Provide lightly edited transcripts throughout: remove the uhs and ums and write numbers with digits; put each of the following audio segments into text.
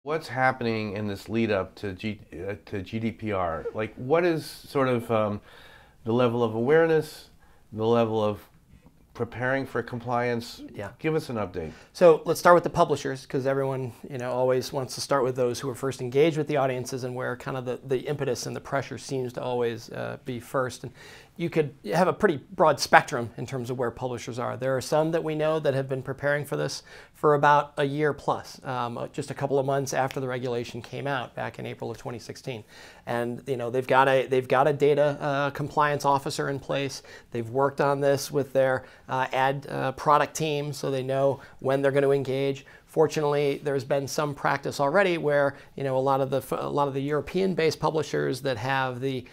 What's happening in this lead up to GDPR? Like, what is sort of the level of awareness, the level of preparing for compliance? Yeah. Give us an update. So let's start with the publishers, because everyone always wants to start with those who are first engaged with the audiences and where kind of the impetus and the pressure seems to always be first. And you could have a pretty broad spectrum in terms of where publishers are. There are some that we know that have been preparing for this for about a year plus, just a couple of months after the regulation came out back in April of 2016. And they've got a data compliance officer in place. They've worked on this with their ad product team, so they know when they're going to engage. Fortunately, there's been some practice already where a lot of the European-based publishers that have the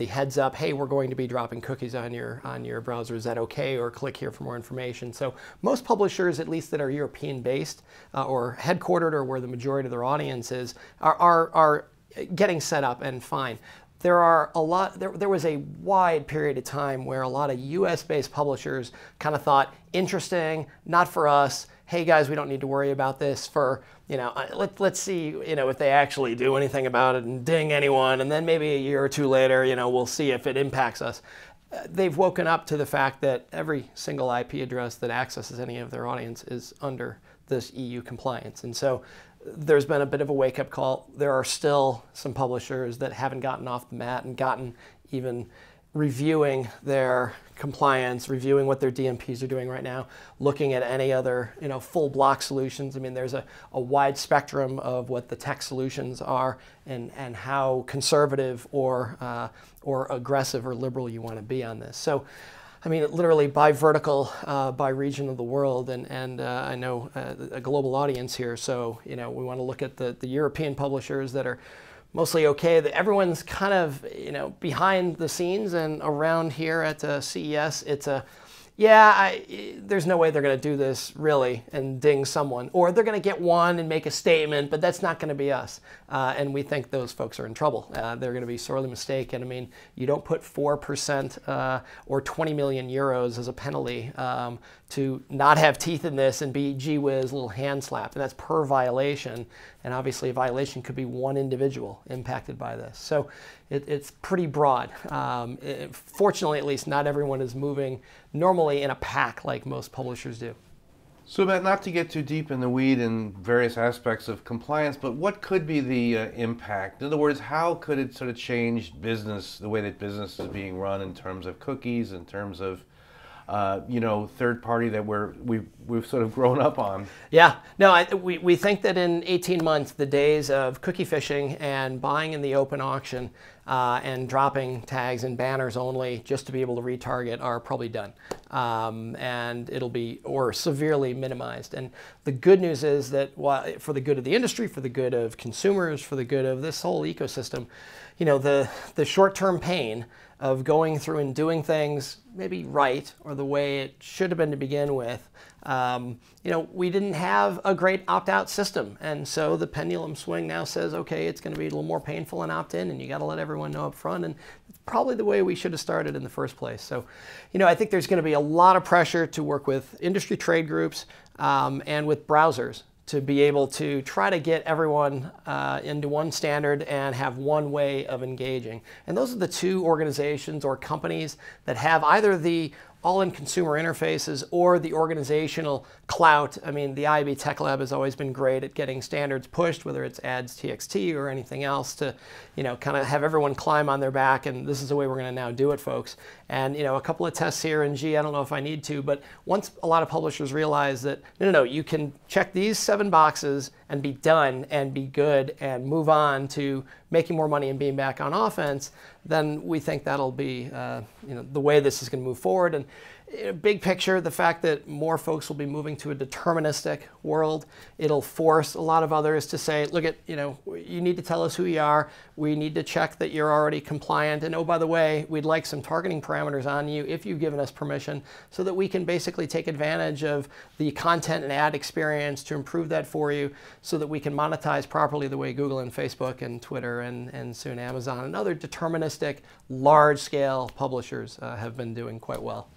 heads up, hey, we're going to be dropping cookies on your browser. Is that okay? Or click here for more information. So most publishers, at least that are European-based or headquartered or where the majority of their audience is, are getting set up and fine. There was a wide period of time where a lot of US-based publishers kind of thought, interesting, not for us. Hey guys, we don't need to worry about this for, let's see, if they actually do anything about it and ding anyone, and then maybe a year or two later, we'll see if it impacts us. They've woken up to the fact that every single IP address that accesses any of their audience is under this EU compliance. And so there's been a bit of a wake-up call. There are still some publishers that haven't gotten off the mat and gotten even reviewing their compliance, reviewing what their DMPs are doing right now, looking at any other full block solutions. I mean, there's a wide spectrum of what the tech solutions are and how conservative or aggressive or liberal you want to be on this. So I mean, literally by vertical, by region of the world, and I know a global audience here, so we want to look at the European publishers that are mostly okay. Everyone's kind of behind the scenes, and around here at CES, it's a there's no way they're going to do this really and ding someone, or they're going to get one and make a statement, but that's not going to be us. And we think those folks are in trouble. They're going to be sorely mistaken. I mean, you don't put 4% or 20 million euros as a penalty to not have teeth in this and be gee whiz, little hand slap, and that's per violation. And obviously a violation could be one individual impacted by this. So it's pretty broad. Fortunately, at least, not everyone is moving normally in a pack like most publishers do. So Matt, not to get too deep in the weed in various aspects of compliance, but what could be the impact? In other words, how could it sort of change business, the way that business is being run in terms of cookies, in terms of third party that we've sort of grown up on? Yeah, no, we think that in 18 months, the days of cookie phishing and buying in the open auction and dropping tags and banners only just to be able to retarget are probably done. And it'll be severely minimized. And the good news is that for the good of the industry, for the good of consumers, for the good of this whole ecosystem, the short-term pain of going through and doing things maybe right or the way it should have been to begin with. We didn't have a great opt-out system, and so the pendulum swing now says, okay, it's going to be a little more painful and opt-in, and you got to let everyone know up front, and it's probably the way we should have started in the first place. So, I think there's going to be a lot of pressure to work with industry trade groups and with browsers to be able to try to get everyone into one standard and have one way of engaging. And those are the two organizations or companies that have either the all-in consumer interfaces or the organizational clout. I mean, the IAB Tech Lab has always been great at getting standards pushed, whether it's ads, TXT, or anything else, to kind of have everyone climb on their back, and this is the way we're going to now do it, folks. And a couple of tests here, and gee, I don't know if I need to, but once a lot of publishers realize that, no, you can check these 7 boxes and be done and be good and move on to making more money and being back on offense, then we think that'll be the way this is going to move forward. And big picture, the fact that more folks will be moving to a deterministic world, it'll force a lot of others to say, look at, you need to tell us who you are. We need to check that you're already compliant. And oh, by the way, we'd like some targeting parameters on you if you've given us permission, so that we can basically take advantage of the content and ad experience to improve that for you, so that we can monetize properly the way Google and Facebook and Twitter and soon Amazon and other deterministic large-scale publishers have been doing quite well.